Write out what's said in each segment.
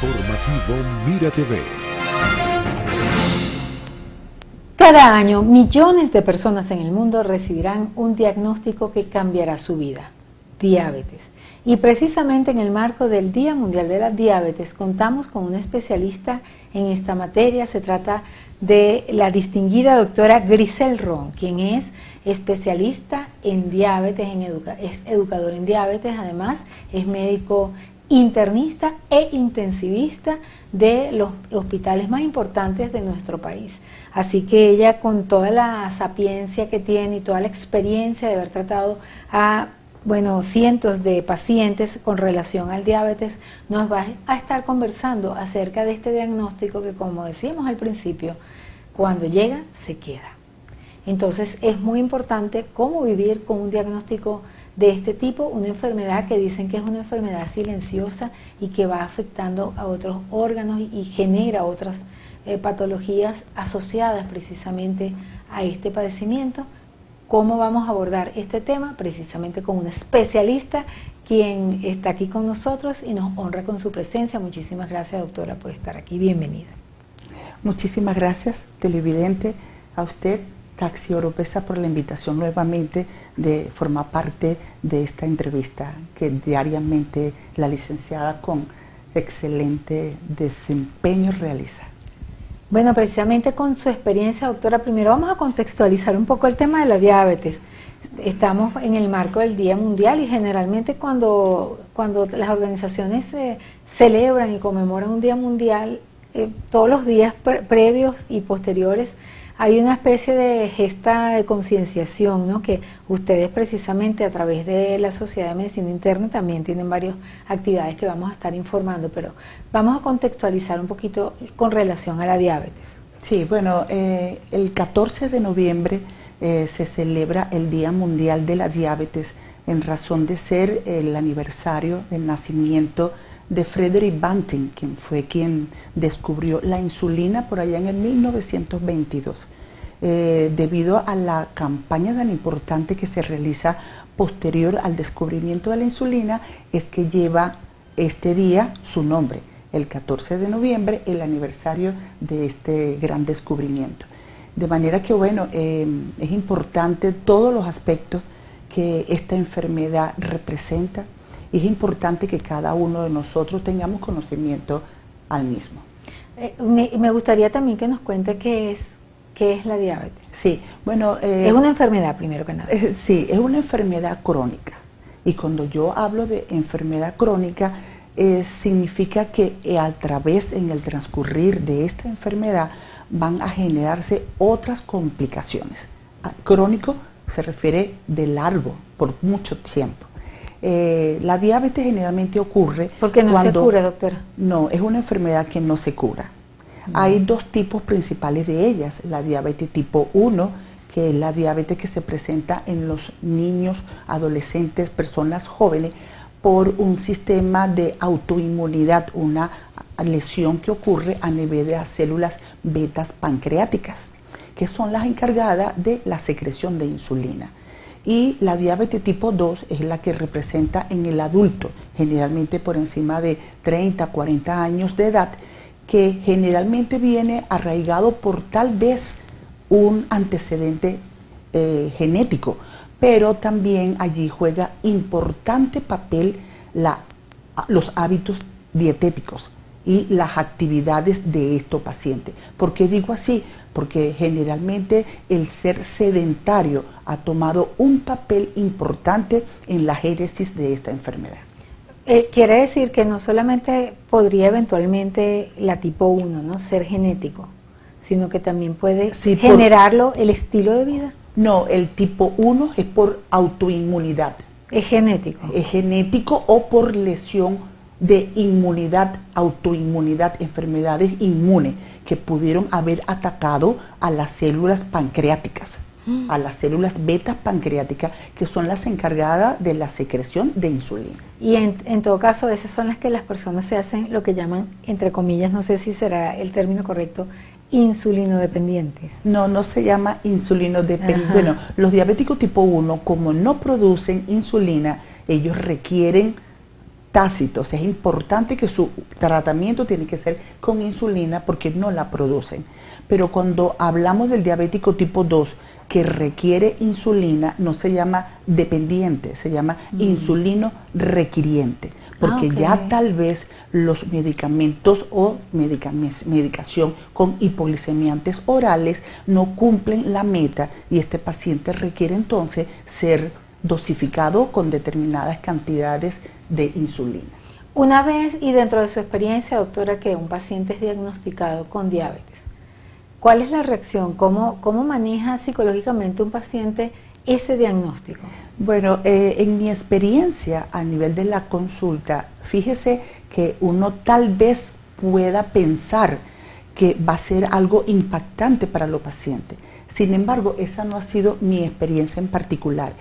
Informativo Mira TV. Cada año, millones de personas en el mundo recibirán un diagnóstico que cambiará su vida: diabetes. Y precisamente en el marco del Día Mundial de la Diabetes contamos con una especialista en esta materia. Se trata de la distinguida doctora Grisel Ron, quien es especialista en diabetes, es educador en diabetes, además es médico internista e intensivista de los hospitales más importantes de nuestro país. Así que ella, con toda la sapiencia que tiene y toda la experiencia de haber tratado a cientos de pacientes con relación al diabetes, nos va a estar conversando acerca de este diagnóstico que, como decíamos al principio, cuando llega, se queda. Entonces es muy importante cómo vivir con un diagnóstico de este tipo, una enfermedad que dicen que es una enfermedad silenciosa y que va afectando a otros órganos y genera otras patologías asociadas precisamente a este padecimiento. ¿Cómo vamos a abordar este tema? Precisamente con una especialista quien está aquí con nosotros y nos honra con su presencia. Muchísimas gracias, doctora, por estar aquí. Bienvenida. Muchísimas gracias, televidente, a usted, Taxi Oropesa, por la invitación nuevamente de formar parte de esta entrevista que diariamente la licenciada con excelente desempeño realiza. Bueno, precisamente con su experiencia, doctora, primero vamos a contextualizar un poco el tema de la diabetes. Estamos en el marco del Día Mundial y generalmente cuando las organizaciones celebran y conmemoran un Día Mundial, todos los días previos y posteriores hay una especie de gesta de concienciación, ¿no? Que ustedes precisamente a través de la Sociedad de Medicina Interna también tienen varias actividades que vamos a estar informando, pero vamos a contextualizar un poquito con relación a la diabetes. Sí, bueno, el 14 de noviembre se celebra el Día Mundial de la Diabetes en razón de ser el aniversario del nacimiento de Frederick Banting, quien fue quien descubrió la insulina por allá en el 1922. Debido a la campaña tan importante que se realiza posterior al descubrimiento de la insulina, es que lleva este día su nombre, el 14 de noviembre, el aniversario de este gran descubrimiento. De manera que, bueno, es importante todos los aspectos que esta enfermedad representa. Y es importante que cada uno de nosotros tengamos conocimiento al mismo. Me gustaría también que nos cuente qué es la diabetes. Sí, bueno... es una enfermedad, primero que nada. Sí, es una enfermedad crónica. Y cuando yo hablo de enfermedad crónica, significa que a través, en el transcurrir de esta enfermedad, van a generarse otras complicaciones. Crónico se refiere de largo, por mucho tiempo. La diabetes generalmente ocurre... ¿Porque no se cura, doctora? No, es una enfermedad que no se cura. Hay dos tipos principales de ellas: la diabetes tipo 1, que es la diabetes que se presenta en los niños, adolescentes, personas jóvenes, por un sistema de autoinmunidad, una lesión que ocurre a nivel de las células betas pancreáticas, que son las encargadas de la secreción de insulina. Y la diabetes tipo 2 es la que representa en el adulto, generalmente por encima de 30, 40 años de edad, que generalmente viene arraigado por tal vez un antecedente genético, pero también allí juega importante papel los hábitos dietéticos y las actividades de estos pacientes. ¿Por qué digo así? Porque generalmente el ser sedentario ha tomado un papel importante en la génesis de esta enfermedad. Quiere decir que no solamente podría eventualmente la tipo 1, ¿no?, ser genético, sino que también puede generarlo el estilo de vida. No, el tipo 1 es por autoinmunidad. ¿Es genético? Es genético o por lesión de inmunidad, autoinmunidad, enfermedades inmunes que pudieron haber atacado a las células pancreáticas, a las células beta pancreáticas, que son las encargadas de la secreción de insulina. Y en todo caso, esas son las que las personas se hacen lo que llaman, entre comillas, no sé si será el término correcto, insulinodependientes. No, no se llama insulinodependiente. Bueno, los diabéticos tipo 1, como no producen insulina, ellos requieren tácitos. Es importante que su tratamiento tiene que ser con insulina porque no la producen. Pero cuando hablamos del diabético tipo 2 que requiere insulina, no se llama dependiente, se llama insulino requiriente, porque ya tal vez los medicamentos o medicación con hipoglicemiantes orales no cumplen la meta y este paciente requiere entonces ser dosificado con determinadas cantidades de insulina. Una vez y dentro de su experiencia, doctora, que un paciente es diagnosticado con diabetes, ¿cuál es la reacción? ¿Cómo maneja psicológicamente un paciente ese diagnóstico? Bueno, en mi experiencia a nivel de la consulta, fíjese que uno tal vez pueda pensar que va a ser algo impactante para los pacientes. Sin embargo, esa no ha sido mi experiencia en particular.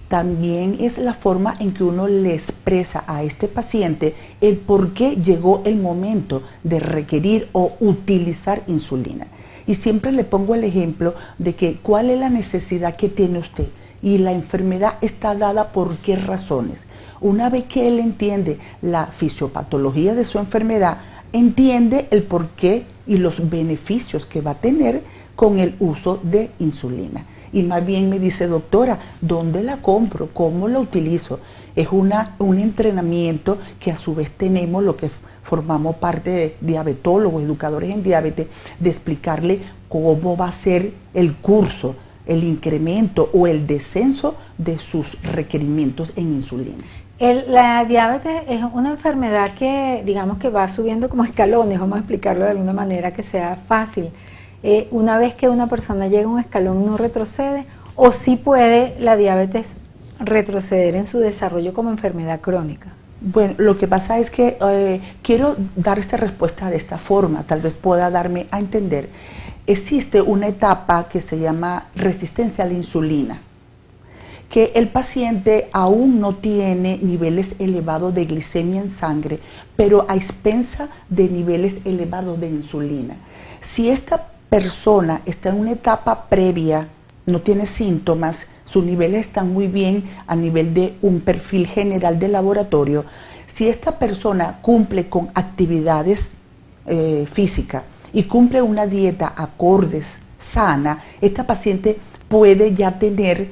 También es la forma en que uno le expresa a este paciente el por qué llegó el momento de requerir o utilizar insulina. Y siempre le pongo el ejemplo de que cuál es la necesidad que tiene usted y la enfermedad está dada por qué razones. Una vez que él entiende la fisiopatología de su enfermedad, entiende el por qué y los beneficios que va a tener con el uso de insulina. Y más bien me dice, doctora, ¿dónde la compro? ¿Cómo la utilizo? Es un entrenamiento que a su vez tenemos, lo que formamos parte de diabetólogos, educadores en diabetes, de explicarle cómo va a ser el curso, el incremento o el descenso de sus requerimientos en insulina. La diabetes es una enfermedad que, digamos, que va subiendo como escalones, vamos a explicarlo de alguna manera que sea fácil. Una vez que una persona llega a un escalón, no retrocede, o sí puede la diabetes retroceder en su desarrollo como enfermedad crónica. Bueno, lo que pasa es que quiero dar esta respuesta de esta forma, tal vez pueda darme a entender. Existe una etapa que se llama resistencia a la insulina, que el paciente aún no tiene niveles elevados de glicemia en sangre, pero a expensa de niveles elevados de insulina. Si esta persona está en una etapa previa, no tiene síntomas, sus niveles están muy bien a nivel de un perfil general de laboratorio, si esta persona cumple con actividades físicas y cumple una dieta acordes, sana, esta paciente puede ya tener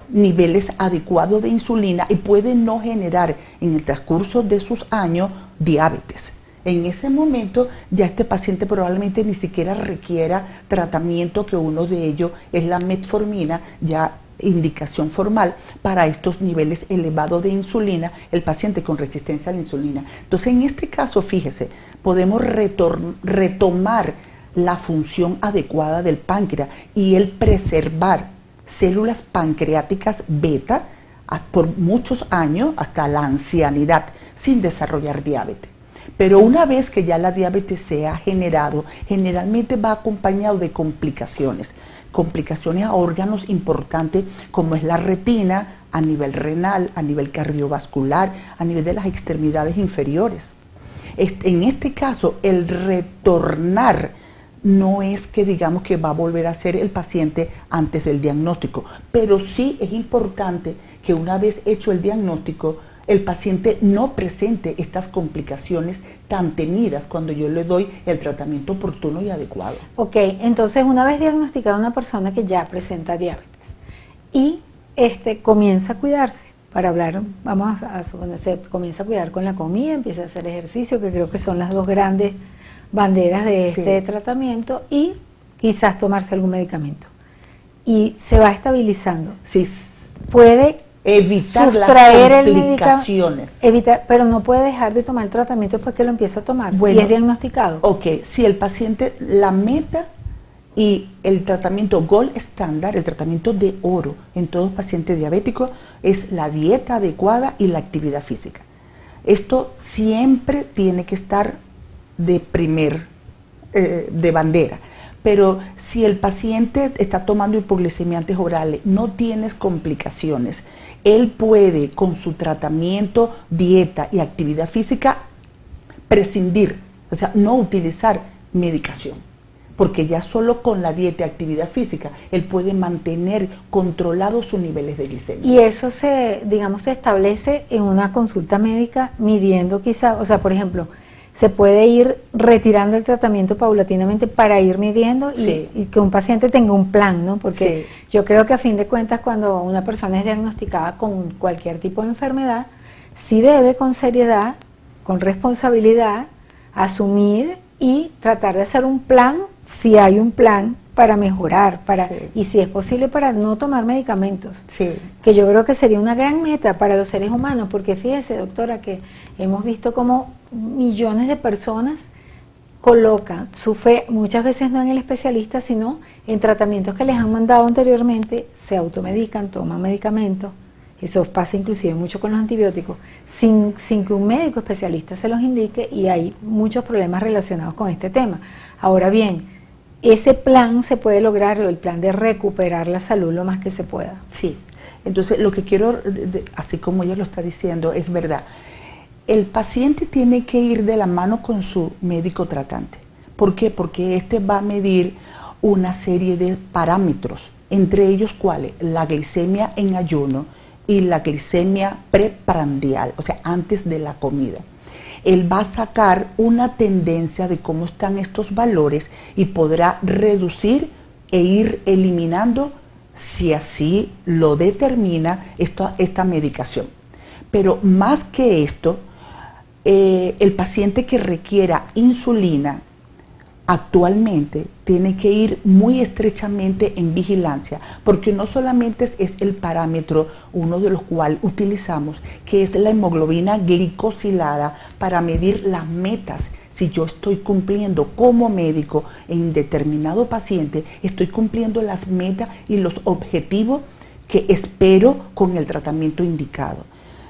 niveles adecuados de insulina y puede no generar en el transcurso de sus años diabetes. En ese momento ya este paciente probablemente ni siquiera requiera tratamiento, que uno de ellos es la metformina, ya indicación formal para estos niveles elevados de insulina, el paciente con resistencia a la insulina. Entonces, en este caso, fíjese, podemos retomar la función adecuada del páncreas y el preservar células pancreáticas beta por muchos años hasta la ancianidad sin desarrollar diabetes. Pero una vez que ya la diabetes se ha generado, generalmente va acompañado de complicaciones a órganos importantes como es la retina, a nivel renal, a nivel cardiovascular, a nivel de las extremidades inferiores. En este caso, el retornar no es que digamos que va a volver a ser el paciente antes del diagnóstico, pero sí es importante que una vez hecho el diagnóstico, el paciente no presente estas complicaciones tan temidas cuando yo le doy el tratamiento oportuno y adecuado. Ok, entonces una vez diagnosticada una persona que ya presenta diabetes y comienza a cuidarse, para hablar, vamos a suponer, se comienza a cuidar con la comida, empieza a hacer ejercicio, que creo que son las dos grandes banderas de este tratamiento, y quizás tomarse algún medicamento. Y se va estabilizando. Sí. Puede evitar sustraer las complicaciones. Pero no puede dejar de tomar el tratamiento después que lo empieza a tomar, bueno, y es diagnosticado. Ok, si el paciente, la meta y el tratamiento gold estándar, el tratamiento de oro en todos pacientes diabéticos es la dieta adecuada y la actividad física. Esto siempre tiene que estar de bandera. Pero si el paciente está tomando hipoglicemiantes orales, no tienes complicaciones, él puede con su tratamiento, dieta y actividad física prescindir, o sea, no utilizar medicación. porque ya solo con la dieta y actividad física, él puede mantener controlados sus niveles de glicemia. Y eso digamos, se establece en una consulta médica midiendo quizá, o sea, por ejemplo, se puede ir retirando el tratamiento paulatinamente para ir midiendo y que un paciente tenga un plan, ¿no? Porque yo creo que a fin de cuentas cuando una persona es diagnosticada con cualquier tipo de enfermedad, sí debe con seriedad, con responsabilidad, asumir y tratar de hacer un plan, si hay un plan, para mejorar, y si es posible para no tomar medicamentos, que yo creo que sería una gran meta para los seres humanos, porque fíjese, doctora, que hemos visto como millones de personas colocan su fe, muchas veces no en el especialista, sino en tratamientos que les han mandado anteriormente, se automedican, toman medicamentos, eso pasa inclusive mucho con los antibióticos, sin que un médico especialista se los indique, y hay muchos problemas relacionados con este tema. Ahora bien, ese plan se puede lograr, el plan de recuperar la salud lo más que se pueda. Sí, entonces lo que quiero, así como ella lo está diciendo, es verdad. El paciente tiene que ir de la mano con su médico tratante. ¿Por qué? Porque este va a medir una serie de parámetros, entre ellos cuáles, la glicemia en ayuno y la glicemia preprandial, o sea, antes de la comida. Él va a sacar una tendencia de cómo están estos valores y podrá reducir e ir eliminando, si así lo determina, esta medicación. Pero más que esto, el paciente que requiera insulina actualmente tiene que ir muy estrechamente en vigilancia, porque no solamente es el parámetro, uno de los cuales utilizamos, que es la hemoglobina glicosilada, para medir las metas. Si yo estoy cumpliendo como médico en determinado paciente, estoy cumpliendo las metas y los objetivos que espero con el tratamiento indicado.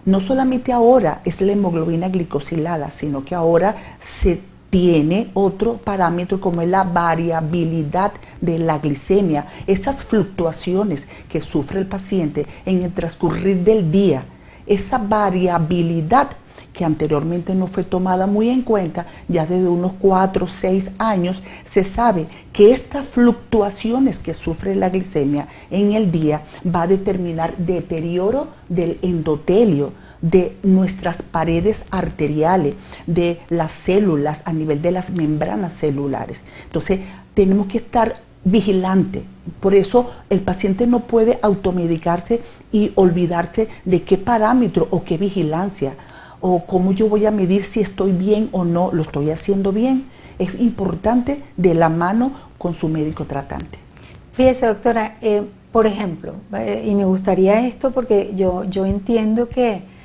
No solamente ahora es la hemoglobina glicosilada, sino que ahora se tiene otro parámetro como es la variabilidad de la glicemia, esas fluctuaciones que sufre el paciente en el transcurrir del día, esa variabilidad que anteriormente no fue tomada muy en cuenta, ya desde unos 4 o 6 años se sabe que estas fluctuaciones que sufre la glicemia en el día va a determinar deterioro del endotelio, de nuestras paredes arteriales, de las células a nivel de las membranas celulares. Entonces tenemos que estar vigilantes. Por eso el paciente no puede automedicarse y olvidarse de qué parámetro o qué vigilancia o cómo yo voy a medir si estoy bien o no, lo estoy haciendo bien. Es importante de la mano con su médico tratante. Fíjese, doctora, por ejemplo, y me gustaría esto porque yo entiendo que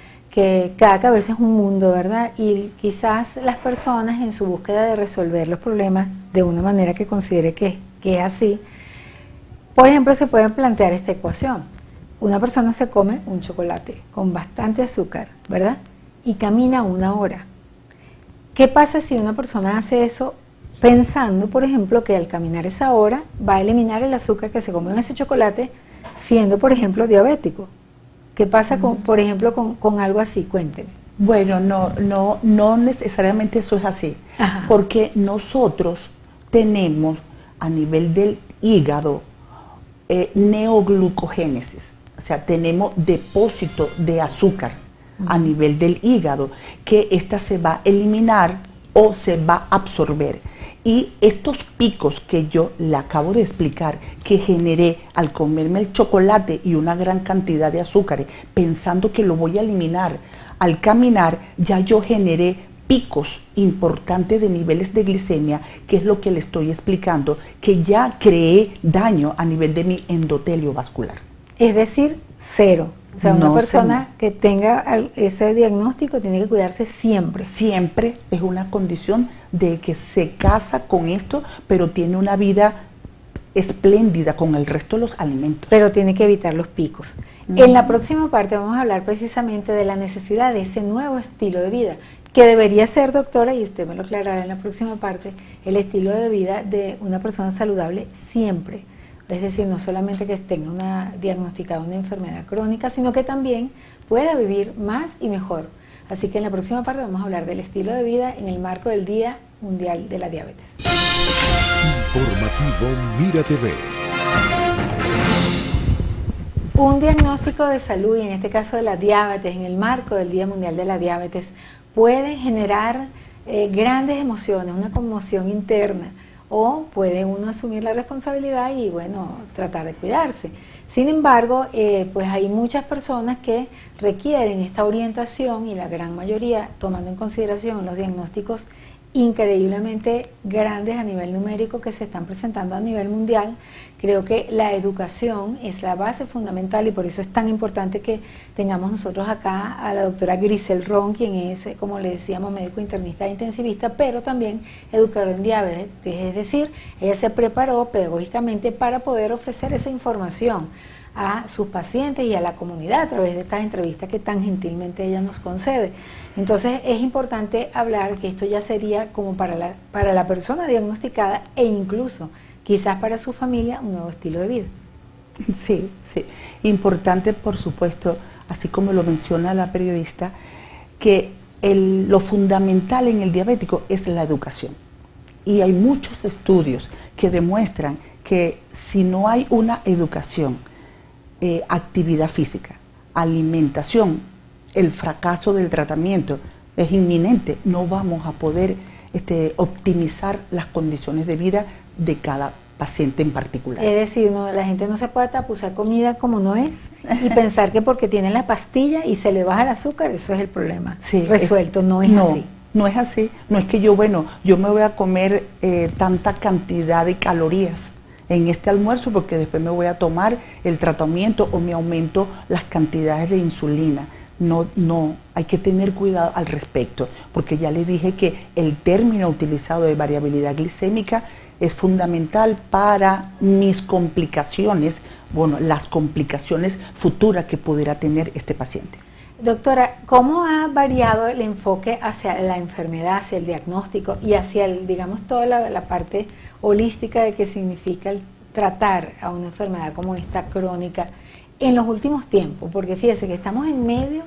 cada cabeza es un mundo, ¿verdad? Y quizás las personas en su búsqueda de resolver los problemas de una manera que considere que es así, por ejemplo, se pueden plantear esta ecuación. Una persona se come un chocolate con bastante azúcar, ¿verdad? Y camina 1 hora. ¿Qué pasa si una persona hace eso pensando, por ejemplo, que al caminar esa hora va a eliminar el azúcar que se come en ese chocolate, siendo, por ejemplo, diabético? ¿Qué pasa, por ejemplo, con algo así? Cuénteme. Bueno, no necesariamente eso es así. Ajá. Porque nosotros tenemos a nivel del hígado neoglucogénesis, o sea, tenemos depósito de azúcar a nivel del hígado, que esta se va a eliminar o se va a absorber. Y estos picos que yo le acabo de explicar, que generé al comerme el chocolate y una gran cantidad de azúcares, pensando que lo voy a eliminar, al caminar ya yo generé picos importantes de niveles de glicemia, que es lo que le estoy explicando, que ya creé daño a nivel de mi endotelio vascular. Es decir, 0. O sea, una persona que tenga ese diagnóstico tiene que cuidarse siempre. Siempre es una condición de que se casa con esto, pero tiene una vida espléndida con el resto de los alimentos. Pero tiene que evitar los picos. En la próxima parte vamos a hablar precisamente de la necesidad de ese nuevo estilo de vida, que debería ser, doctora, y usted me lo aclarará en la próxima parte, el estilo de vida de una persona saludable siempre. Es decir, no solamente que tenga diagnosticada una enfermedad crónica, sino que también pueda vivir más y mejor. Así que en la próxima parte vamos a hablar del estilo de vida en el marco del Día Mundial de la Diabetes. Informativo Mira TV. Un diagnóstico de salud, y en este caso de la diabetes, en el marco del Día Mundial de la Diabetes, puede generar grandes emociones, una conmoción interna, o puede uno asumir la responsabilidad y, bueno, tratar de cuidarse. Sin embargo, pues hay muchas personas que requieren esta orientación, y la gran mayoría, tomando en consideración los diagnósticos increíblemente grandes a nivel numérico que se están presentando a nivel mundial. Creo que la educación es la base fundamental, y por eso es tan importante que tengamos nosotros acá a la doctora Grisel Ron, quien es, como le decíamos, médico internista e intensivista, pero también educador en diabetes. Es decir, ella se preparó pedagógicamente para poder ofrecer esa información a sus pacientes y a la comunidad a través de estas entrevistas que tan gentilmente ella nos concede. Entonces es importante hablar que esto ya sería como para la persona diagnosticada, e incluso quizás para su familia, un nuevo estilo de vida. Sí, sí. Importante, por supuesto, así como lo menciona la periodista, que lo fundamental en el diabético es la educación. Y hay muchos estudios que demuestran que si no hay una educación, actividad física, alimentación, el fracaso del tratamiento es inminente. No vamos a poder optimizar las condiciones de vida de cada paciente en particular. Es decir, la gente no se puede tapuzar comida como no es y pensar que porque tiene la pastilla y se le baja el azúcar, eso es el problema resuelto. No es así. No es así. No es que yo me voy a comer tanta cantidad de calorías en este almuerzo porque después me voy a tomar el tratamiento o me aumento las cantidades de insulina. No, hay que tener cuidado al respecto, porque ya le dije que el término utilizado de variabilidad glicémica es fundamental para mis complicaciones, bueno, las complicaciones futuras que pudiera tener este paciente. Doctora, ¿cómo ha variado el enfoque hacia la enfermedad, hacia el diagnóstico y hacia, digamos, toda la parte holística de qué significa el tratar a una enfermedad como esta crónica en los últimos tiempos? Porque fíjese que estamos en medio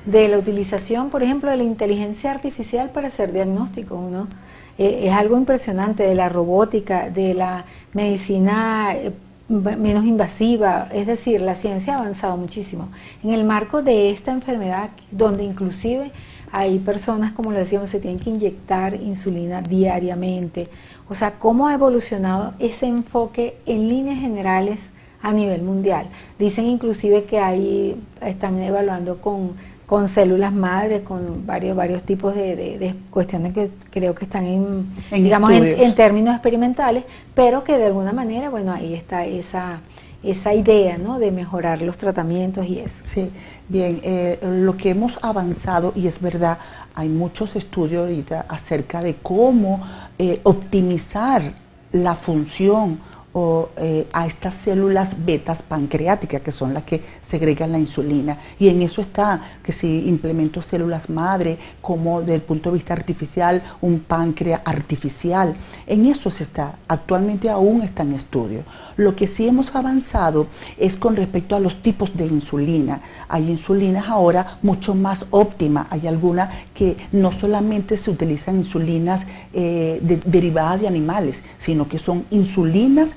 de la utilización, por ejemplo, de la inteligencia artificial para hacer diagnósticos, ¿no? Es algo impresionante, de la robótica, de la medicina menos invasiva. Es decir, la ciencia ha avanzado muchísimo en el marco de esta enfermedad, donde inclusive hay personas, como le decíamos, se tienen que inyectar insulina diariamente. O sea, ¿cómo ha evolucionado ese enfoque en líneas generales a nivel mundial? Dicen inclusive que están evaluando con células madres, con varios tipos de cuestiones que creo que están en términos experimentales, pero que de alguna manera, bueno, ahí está esa idea, ¿no?, de mejorar los tratamientos y eso. Sí, bien, lo que hemos avanzado, y es verdad, hay muchos estudios ahorita acerca de cómo optimizar la función a estas células betas pancreáticas, que son las que segregan la insulina, y en eso está que si implemento células madre, como desde el punto de vista artificial, un páncreas artificial, en eso se está, actualmente aún está en estudio. Lo que sí hemos avanzado es con respecto a los tipos de insulina. Hay insulinas ahora mucho más óptimas, hay algunas que no solamente se utilizan insulinas derivadas de animales, sino que son insulinas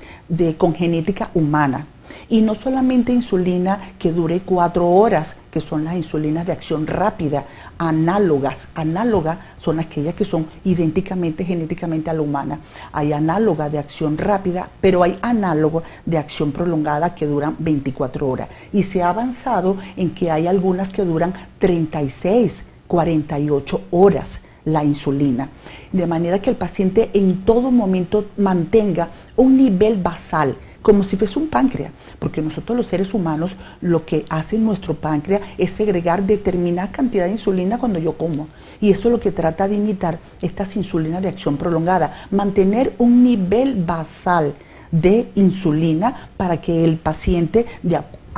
con genética humana. Y no solamente insulina que dure 4 horas, que son las insulinas de acción rápida, análogas. Análogas son aquellas que son idénticamente genéticamente a la humana. Hay análogas de acción rápida, pero hay análogos de acción prolongada que duran 24 horas. Y se ha avanzado en que hay algunas que duran 36, 48 horas la insulina. De manera que el paciente en todo momento mantenga un nivel basal, como si fuese un páncreas, porque nosotros los seres humanos lo que hace nuestro páncreas es segregar determinada cantidad de insulina cuando yo como, y eso es lo que trata de imitar estas insulinas de acción prolongada, mantener un nivel basal de insulina para que el paciente,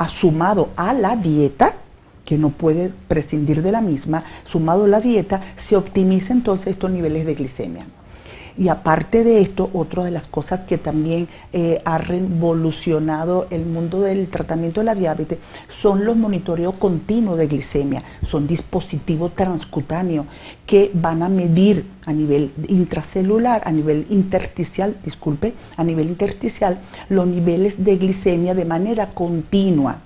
sumado a la dieta, que no puede prescindir de la misma, sumado a la dieta, se optimice entonces estos niveles de glicemia. Y aparte de esto, otra de las cosas que también ha revolucionado el mundo del tratamiento de la diabetes son los monitoreos continuos de glicemia. Son dispositivos transcutáneos que van a medir a nivel intracelular, a nivel intersticial, los niveles de glicemia de manera continua,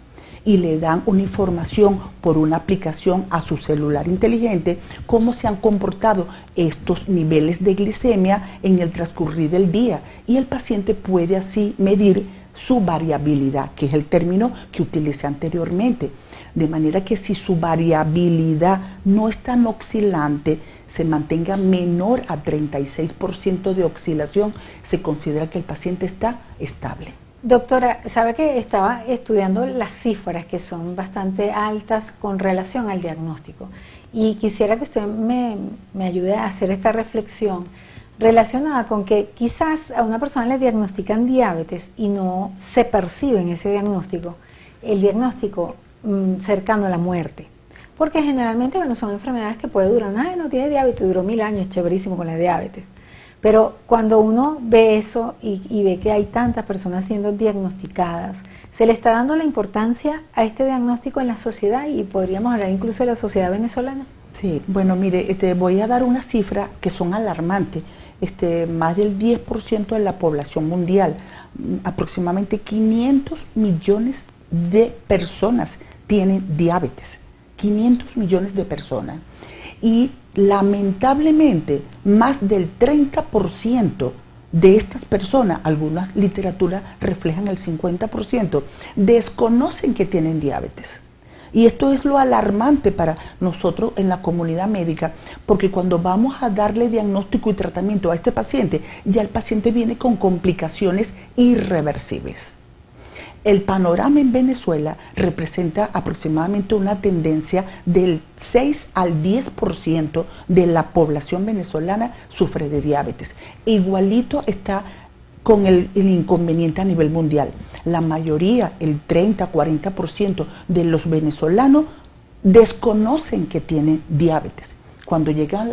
y le dan una información por una aplicación a su celular inteligente cómo se han comportado estos niveles de glicemia en el transcurrir del día, y el paciente puede así medir su variabilidad, que es el término que utilicé anteriormente, de manera que si su variabilidad no es tan oscilante, se mantenga menor a 36% de oscilación, se considera que el paciente está estable. Doctora, sabe que estaba estudiando las cifras que son bastante altas con relación al diagnóstico, y quisiera que usted me ayude a hacer esta reflexión relacionada con que quizás a una persona le diagnostican diabetes y no se percibe en ese diagnóstico el diagnóstico cercano a la muerte, porque generalmente, bueno, son enfermedades que puede durar, no tiene diabetes, duró 1000 años, chéverísimo con la diabetes. Pero cuando uno ve eso y ve que hay tantas personas siendo diagnosticadas, se le está dando la importancia a este diagnóstico en la sociedad, y podríamos hablar incluso de la sociedad venezolana. Sí, bueno, mire, voy a dar unas cifras que son alarmantes. Más del 10% de la población mundial, aproximadamente 500 millones de personas tienen diabetes. 500 millones de personas. Y lamentablemente más del 30% de estas personas, algunas literaturas reflejan el 50%, desconocen que tienen diabetes. Y esto es lo alarmante para nosotros en la comunidad médica, porque cuando vamos a darle diagnóstico y tratamiento a este paciente, ya el paciente viene con complicaciones irreversibles. El panorama en Venezuela representa aproximadamente una tendencia del 6 al 10% de la población venezolana sufre de diabetes. Igualito está con el inconveniente a nivel mundial. La mayoría, el 30-40% de los venezolanos desconocen que tienen diabetes. Cuando llegan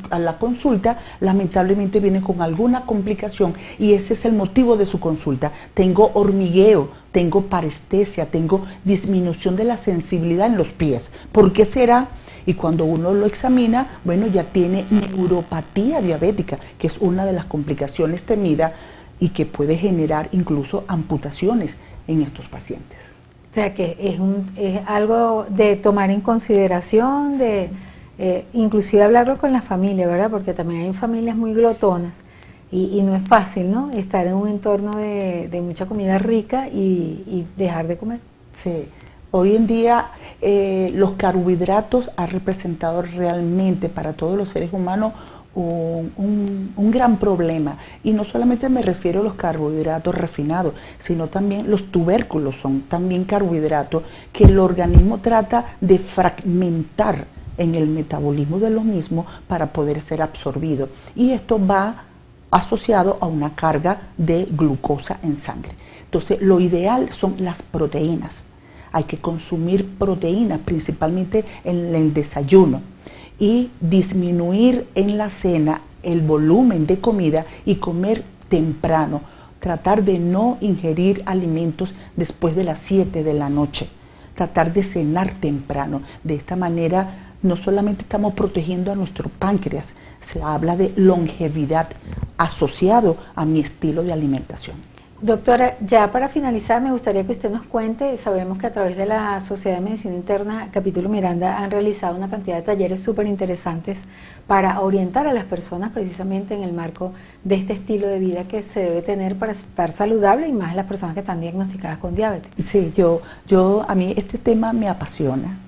a la consulta, lamentablemente vienen con alguna complicación, y ese es el motivo de su consulta. Tengo hormigueo, tengo parestesia, tengo disminución de la sensibilidad en los pies. ¿Por qué será? Y cuando uno lo examina, bueno, ya tiene neuropatía diabética, que es una de las complicaciones temidas y que puede generar incluso amputaciones en estos pacientes. O sea que es algo de tomar en consideración, de inclusive hablarlo con la familia, ¿verdad? Porque también hay familias muy glotonas y no es fácil, ¿no? Estar en un entorno de mucha comida rica y dejar de comer. Sí. Hoy en día los carbohidratos han representado realmente para todos los seres humanos un gran problema, y no solamente me refiero a los carbohidratos refinados, sino también los tubérculos son también carbohidratos que el organismo trata de fragmentar en el metabolismo de los mismos para poder ser absorbido, y esto va asociado a una carga de glucosa en sangre. Entonces lo ideal son las proteínas. Hay que consumir proteínas principalmente en el desayuno y disminuir en la cena el volumen de comida y comer temprano. Tratar de no ingerir alimentos después de las 7 de la noche. Tratar de cenar temprano. De esta manera no solamente estamos protegiendo a nuestro páncreas, se habla de longevidad asociado a mi estilo de alimentación. Doctora, ya para finalizar me gustaría que usted nos cuente, sabemos que a través de la Sociedad de Medicina Interna Capítulo Miranda han realizado una cantidad de talleres súper interesantes para orientar a las personas precisamente en el marco de este estilo de vida que se debe tener para estar saludable, y más las personas que están diagnosticadas con diabetes. Sí, a mí este tema me apasiona.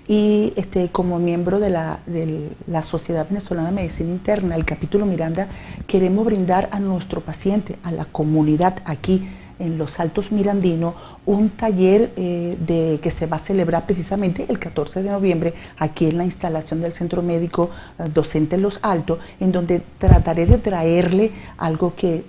Y como miembro de la Sociedad Venezolana de Medicina Interna, el Capítulo Miranda, queremos brindar a nuestro paciente, a la comunidad aquí en los Altos Mirandinos, un taller que se va a celebrar precisamente el 14 de noviembre aquí en la instalación del Centro Médico Docente Los Altos, en donde trataré de traerle algo que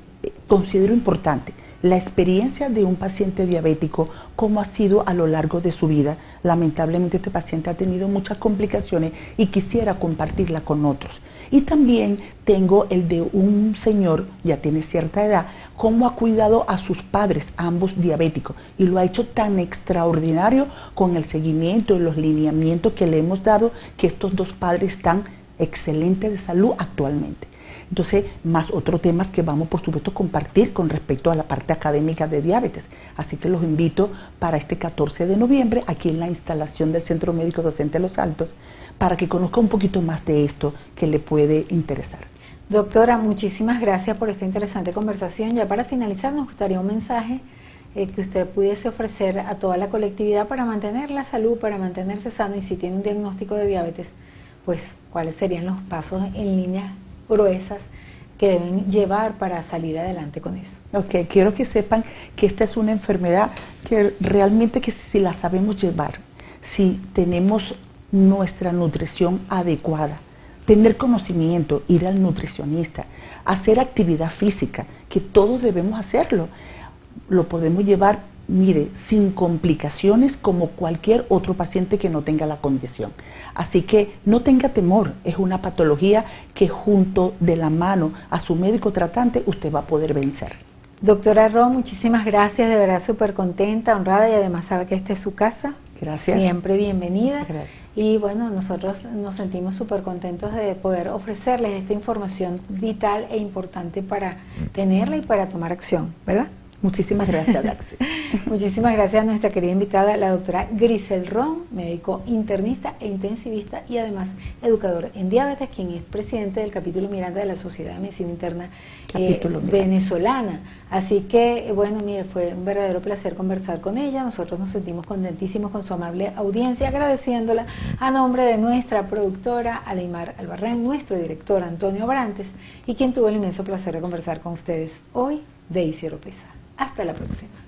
considero importante, la experiencia de un paciente diabético, cómo ha sido a lo largo de su vida. Lamentablemente este paciente ha tenido muchas complicaciones y quisiera compartirla con otros. Y también tengo el de un señor, ya tiene cierta edad, cómo ha cuidado a sus padres, ambos diabéticos, y lo ha hecho tan extraordinario con el seguimiento y los lineamientos que le hemos dado, que estos dos padres están excelentes de salud actualmente. Entonces, más otros temas que vamos, por supuesto, a compartir con respecto a la parte académica de diabetes. Así que los invito para este 14 de noviembre, aquí en la instalación del Centro Médico Docente Los Altos, para que conozca un poquito más de esto que le puede interesar. Doctora, muchísimas gracias por esta interesante conversación. Ya para finalizar, nos gustaría un mensaje que usted pudiese ofrecer a toda la colectividad para mantener la salud, para mantenerse sano, y si tiene un diagnóstico de diabetes, pues cuáles serían los pasos en líneas gruesas que deben llevar para salir adelante con eso. Ok, quiero que sepan que esta es una enfermedad que realmente, que si la sabemos llevar, si tenemos nuestra nutrición adecuada, tener conocimiento, ir al nutricionista, hacer actividad física, que todos debemos hacerlo, lo podemos llevar, mire, sin complicaciones como cualquier otro paciente que no tenga la condición. Así que no tenga temor, es una patología que junto de la mano a su médico tratante usted va a poder vencer. Doctora Ro, muchísimas gracias, de verdad súper contenta, honrada, y además sabe que esta es su casa. Gracias. Siempre bienvenida. Muchas gracias. Y bueno, nosotros nos sentimos súper contentos de poder ofrecerles esta información vital e importante para tenerla y para tomar acción, ¿verdad? Muchísimas gracias, Daxi. Muchísimas gracias a nuestra querida invitada, la doctora Grisel Ron, médico internista e intensivista y además educador en diabetes, quien es presidente del capítulo Miranda de la Sociedad de Medicina Interna venezolana. Así que, bueno, mire, fue un verdadero placer conversar con ella. Nosotros nos sentimos contentísimos con su amable audiencia, agradeciéndola a nombre de nuestra productora Aleimar Albarrán, nuestro director Antonio Abrantes, y quien tuvo el inmenso placer de conversar con ustedes hoy, Daisy Oropesa. Hasta la próxima.